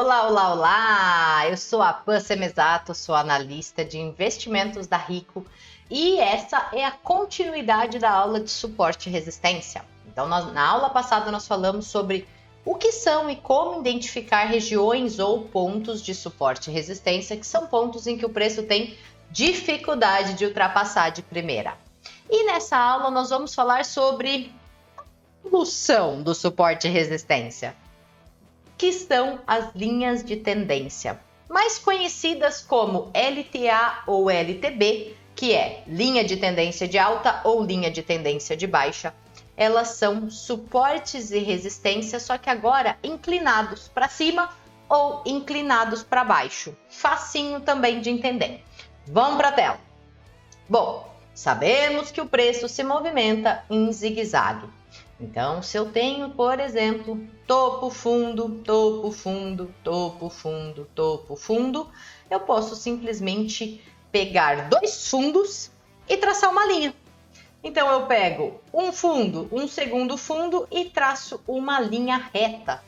Olá, olá, olá! Eu sou a Pan Semesato, sou analista de investimentos da Rico e essa é a continuidade da aula de suporte e resistência. Então, na aula passada nós falamos sobre o que são e como identificar regiões ou pontos de suporte e resistência, que são pontos em que o preço tem dificuldade de ultrapassar de primeira. E nessa aula nós vamos falar sobre a evolução do suporte e resistência, que são as linhas de tendência, mais conhecidas como LTA ou LTB, que é linha de tendência de alta ou linha de tendência de baixa. Elas são suportes e resistência, só que agora inclinados para cima ou inclinados para baixo. Facinho também de entender. Vamos para a tela. Bom, sabemos que o preço se movimenta em zigue-zague. Então, se eu tenho, por exemplo, topo, fundo, topo, fundo, topo, fundo, topo, fundo, eu posso simplesmente pegar dois fundos e traçar uma linha. Então, eu pego um fundo, um segundo fundo e traço uma linha reta.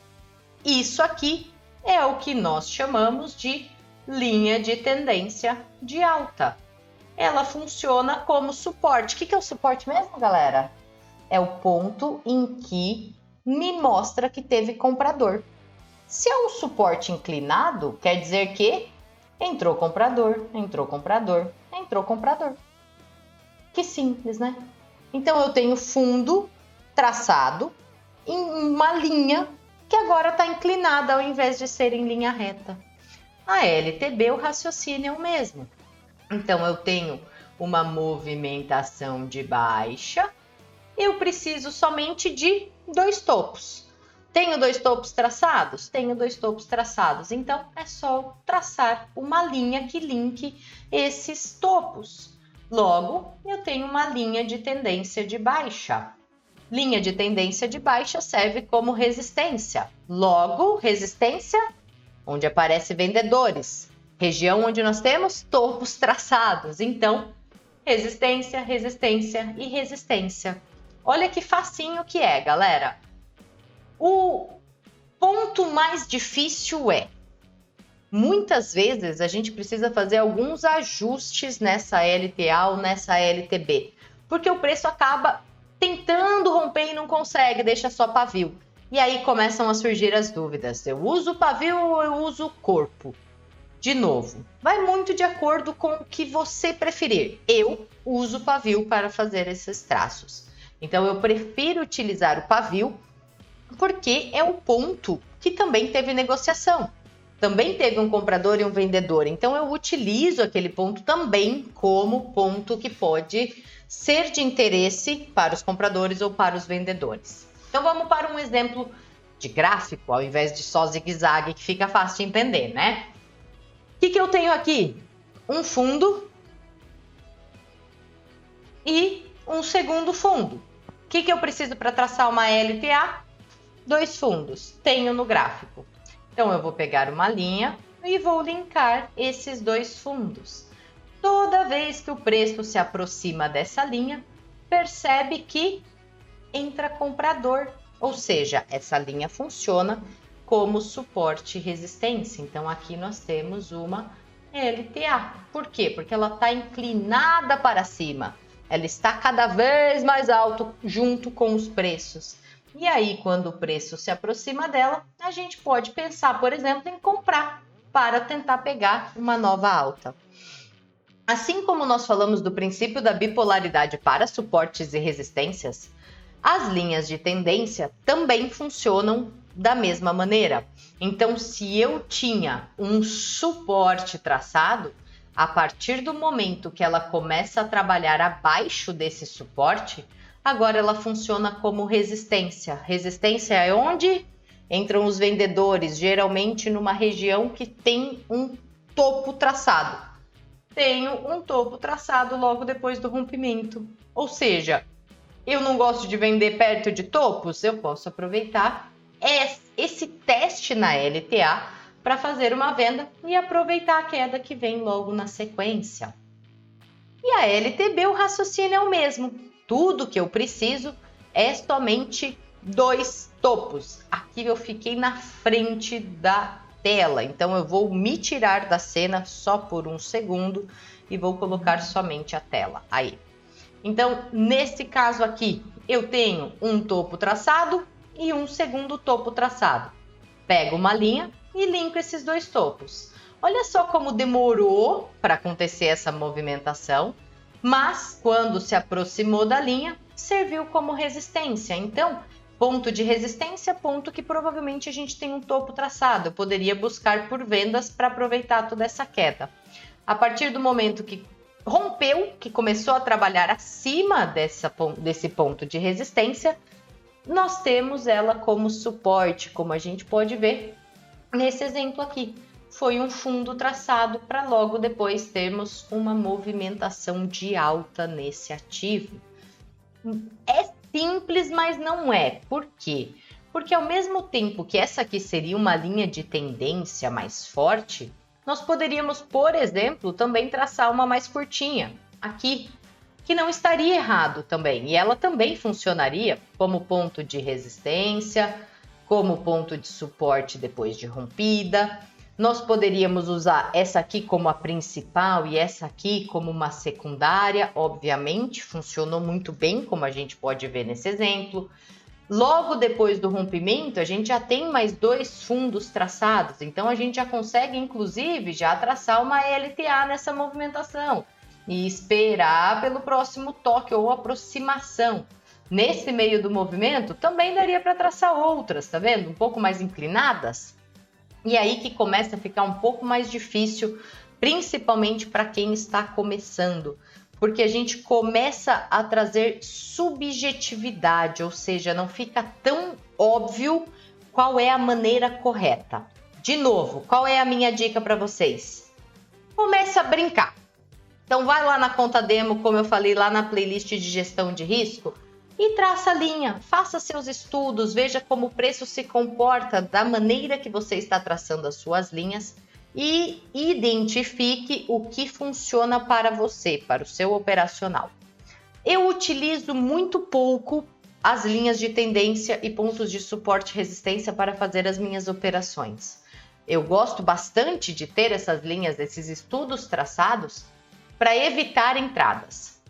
Isso aqui é o que nós chamamos de linha de tendência de alta. Ela funciona como suporte. O que é o suporte mesmo, galera? É o ponto em que me mostra que teve comprador. Se é um suporte inclinado, quer dizer que entrou comprador, entrou comprador, entrou comprador. Que simples, né? Então eu tenho fundo traçado em uma linha que agora está inclinada ao invés de ser em linha reta. A LTB, o raciocínio é o mesmo. Então eu tenho uma movimentação de baixa. Eu preciso somente de dois topos. Tenho dois topos traçados? Tenho dois topos traçados. Então, é só traçar uma linha que linke esses topos. Logo, eu tenho uma linha de tendência de baixa. Linha de tendência de baixa serve como resistência. Logo, resistência, onde aparece vendedores. Região onde nós temos topos traçados. Então, resistência, resistência e resistência. Olha que facinho que é, galera. O ponto mais difícil é, muitas vezes a gente precisa fazer alguns ajustes nessa LTA ou nessa LTB, porque o preço acaba tentando romper e não consegue, deixa só pavio. E aí começam a surgir as dúvidas. Eu uso pavio ou eu uso corpo? De novo, vai muito de acordo com o que você preferir. Eu uso pavio para fazer esses traços. Então, eu prefiro utilizar o pavio porque é um ponto que também teve negociação. Também teve um comprador e um vendedor. Então, eu utilizo aquele ponto também como ponto que pode ser de interesse para os compradores ou para os vendedores. Então, vamos para um exemplo de gráfico, ao invés de só zigue-zague, que fica fácil de entender, né? O que eu tenho aqui? Um fundo e um segundo fundo. O que eu preciso para traçar uma LTA? Dois fundos. Tenho no gráfico. Então, eu vou pegar uma linha e vou linkar esses dois fundos. Toda vez que o preço se aproxima dessa linha, percebe que entra comprador. Ou seja, essa linha funciona como suporte e resistência. Então, aqui nós temos uma LTA. Por quê? Porque ela está inclinada para cima. Ela está cada vez mais alto junto com os preços. E aí, quando o preço se aproxima dela, a gente pode pensar, por exemplo, em comprar para tentar pegar uma nova alta. Assim como nós falamos do princípio da bipolaridade para suportes e resistências, as linhas de tendência também funcionam da mesma maneira. Então, se eu tinha um suporte traçado, a partir do momento que ela começa a trabalhar abaixo desse suporte, agora ela funciona como resistência. Resistência é onde entram os vendedores, geralmente numa região que tem um topo traçado. Tenho um topo traçado logo depois do rompimento. Ou seja, eu não gosto de vender perto de topos, eu posso aproveitar esse teste na LTA para fazer uma venda e aproveitar a queda que vem logo na sequência. E a LTB, o raciocínio é o mesmo. Tudo que eu preciso é somente dois topos. Aqui eu fiquei na frente da tela. Então eu vou me tirar da cena só por um segundo e vou colocar somente a tela. Aí. Então, nesse caso aqui, eu tenho um topo traçado e um segundo topo traçado. Pego uma linha e linko esses dois topos. Olha só como demorou para acontecer essa movimentação, mas quando se aproximou da linha, serviu como resistência. Então, ponto de resistência, ponto que provavelmente a gente tem um topo traçado. Eu poderia buscar por vendas para aproveitar toda essa queda. A partir do momento que rompeu, que começou a trabalhar acima desse ponto de resistência, nós temos ela como suporte, como a gente pode ver nesse exemplo aqui. Foi um fundo traçado para logo depois termos uma movimentação de alta nesse ativo. É simples, mas não é. Por quê? Porque ao mesmo tempo que essa aqui seria uma linha de tendência mais forte, nós poderíamos, por exemplo, também traçar uma mais curtinha, aqui, que não estaria errado também. E ela também funcionaria como ponto de resistência, como ponto de suporte depois de rompida. Nós poderíamos usar essa aqui como a principal e essa aqui como uma secundária. Obviamente, funcionou muito bem, como a gente pode ver nesse exemplo. Logo depois do rompimento, a gente já tem mais dois fundos traçados. Então, a gente já consegue, inclusive, já traçar uma LTA nessa movimentação e esperar pelo próximo toque ou aproximação. Nesse meio do movimento, também daria para traçar outras, tá vendo? Um pouco mais inclinadas. E aí que começa a ficar um pouco mais difícil, principalmente para quem está começando, porque a gente começa a trazer subjetividade, ou seja, não fica tão óbvio qual é a maneira correta. De novo, qual é a minha dica para vocês? Comece a brincar. Então vai lá na conta demo, como eu falei lá na playlist de gestão de risco, e traça a linha, faça seus estudos, veja como o preço se comporta da maneira que você está traçando as suas linhas e identifique o que funciona para você, para o seu operacional. Eu utilizo muito pouco as linhas de tendência e pontos de suporte e resistência para fazer as minhas operações. Eu gosto bastante de ter essas linhas, esses estudos traçados para evitar entradas.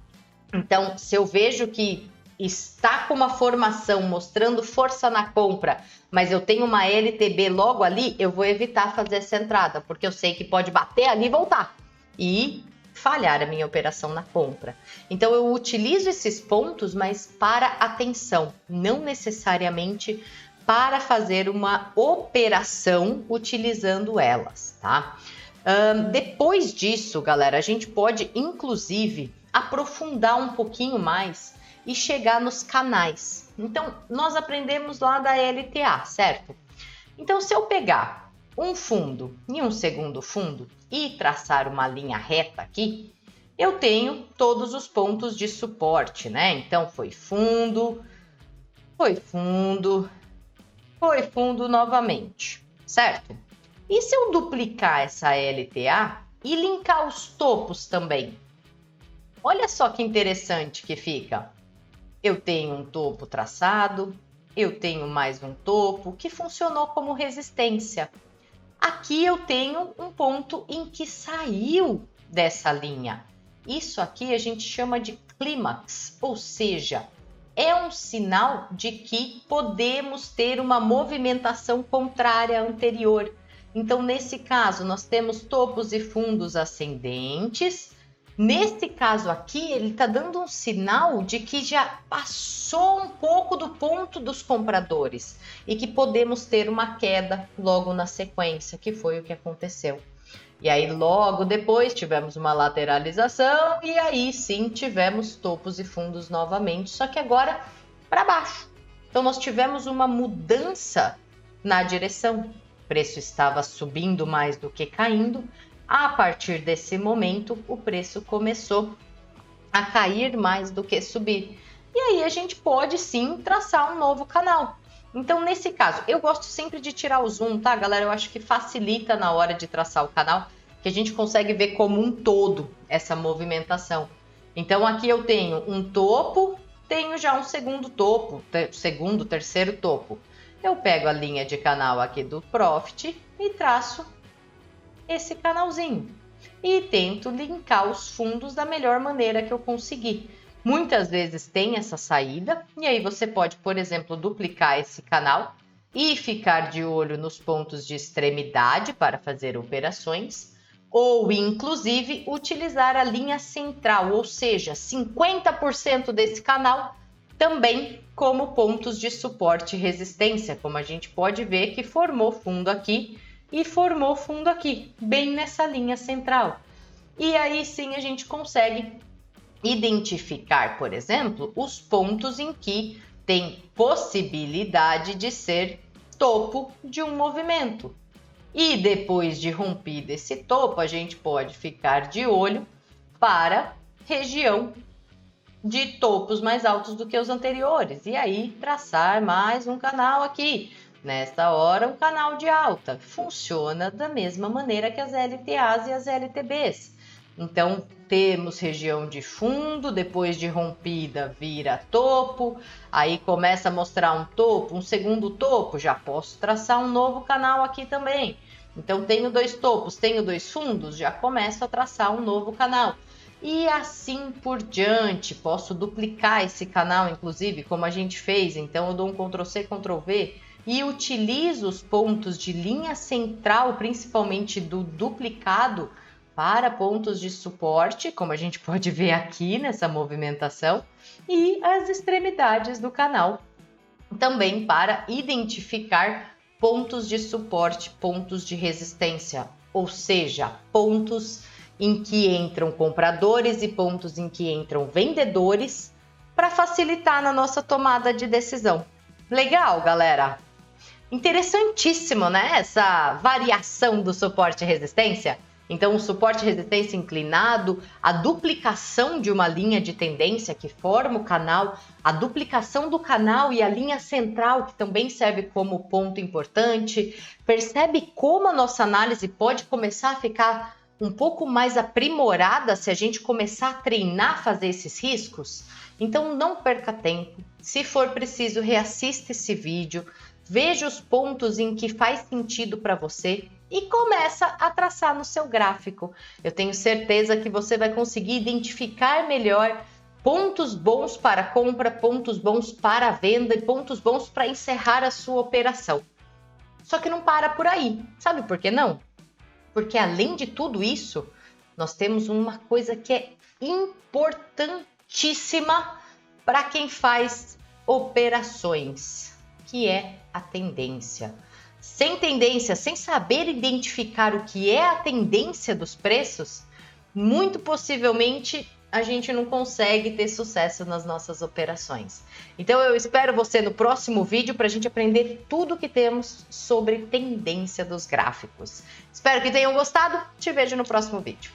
Então, se eu vejo que está com uma formação mostrando força na compra, mas eu tenho uma LTB logo ali, eu vou evitar fazer essa entrada, porque eu sei que pode bater ali e voltar e falhar a minha operação na compra. Então eu utilizo esses pontos, mas para atenção, não necessariamente para fazer uma operação utilizando elas, tá? Depois disso, galera, a gente pode inclusive aprofundar um pouquinho mais e chegar nos canais. Então, nós aprendemos lá da LTA, certo? Então, se eu pegar um fundo e um segundo fundo e traçar uma linha reta aqui, eu tenho todos os pontos de suporte, né? Então, foi fundo, foi fundo, foi fundo novamente, certo? E se eu duplicar essa LTA e linkar os topos também? Olha só que interessante que fica. Eu tenho um topo traçado, eu tenho mais um topo que funcionou como resistência. Aqui eu tenho um ponto em que saiu dessa linha. Isso aqui a gente chama de clímax, ou seja, é um sinal de que podemos ter uma movimentação contrária à anterior. Então, nesse caso, nós temos topos e fundos ascendentes. Nesse caso aqui, ele está dando um sinal de que já passou um pouco do ponto dos compradores e que podemos ter uma queda logo na sequência, que foi o que aconteceu. E aí, logo depois, tivemos uma lateralização e aí sim tivemos topos e fundos novamente, só que agora para baixo. Então, nós tivemos uma mudança na direção. O preço estava subindo mais do que caindo. A partir desse momento, o preço começou a cair mais do que subir. E aí a gente pode sim traçar um novo canal. Então, nesse caso, eu gosto sempre de tirar o zoom, tá, galera? Eu acho que facilita na hora de traçar o canal, que a gente consegue ver como um todo essa movimentação. Então, aqui eu tenho um topo, tenho já um segundo topo, segundo, terceiro topo. eu pego a linha de canal aqui do Profit e traço esse canalzinho. E tento linkar os fundos da melhor maneira que eu conseguir. Muitas vezes tem essa saída, e aí você pode, por exemplo, duplicar esse canal e ficar de olho nos pontos de extremidade para fazer operações, ou inclusive utilizar a linha central, ou seja, 50% desse canal também como pontos de suporte e resistência, como a gente pode ver que formou fundo aqui e formou fundo aqui, bem nessa linha central. E aí sim a gente consegue identificar, por exemplo, os pontos em que tem possibilidade de ser topo de um movimento. E depois de rompido esse topo, a gente pode ficar de olho para região de topos mais altos do que os anteriores. E aí traçar mais um canal aqui. Nesta hora, um canal de alta. Funciona da mesma maneira que as LTAs e as LTBs. Então, temos região de fundo, depois de rompida vira topo, aí começa a mostrar um topo, um segundo topo, já posso traçar um novo canal aqui também. Então, tenho 2 topos, tenho 2 fundos, já começo a traçar um novo canal. E assim por diante, posso duplicar esse canal, inclusive, como a gente fez. Então, eu dou um Ctrl+C, Ctrl+V e utilizo os pontos de linha central, principalmente do duplicado, para pontos de suporte, como a gente pode ver aqui nessa movimentação, e as extremidades do canal, também para identificar pontos de suporte, pontos de resistência, ou seja, pontos em que entram compradores e pontos em que entram vendedores, para facilitar na nossa tomada de decisão. Legal, galera? Interessantíssimo, né? Essa variação do suporte e resistência. Então, o suporte e resistência inclinado, a duplicação de uma linha de tendência que forma o canal, a duplicação do canal e a linha central, que também serve como ponto importante. Percebe como a nossa análise pode começar a ficar um pouco mais aprimorada se a gente começar a treinar a fazer esses riscos? Então, não perca tempo. Se for preciso, reassista esse vídeo, veja os pontos em que faz sentido para você e começa a traçar no seu gráfico. Eu tenho certeza que você vai conseguir identificar melhor pontos bons para compra, pontos bons para venda e pontos bons para encerrar a sua operação. Só que não para por aí. Sabe por que não? Porque além de tudo isso, nós temos uma coisa que é importantíssima para quem faz operações, que é a tendência. Sem tendência, sem saber identificar o que é a tendência dos preços, muito possivelmente a gente não consegue ter sucesso nas nossas operações. Então eu espero você no próximo vídeo para a gente aprender tudo que temos sobre tendência dos gráficos. Espero que tenham gostado, te vejo no próximo vídeo.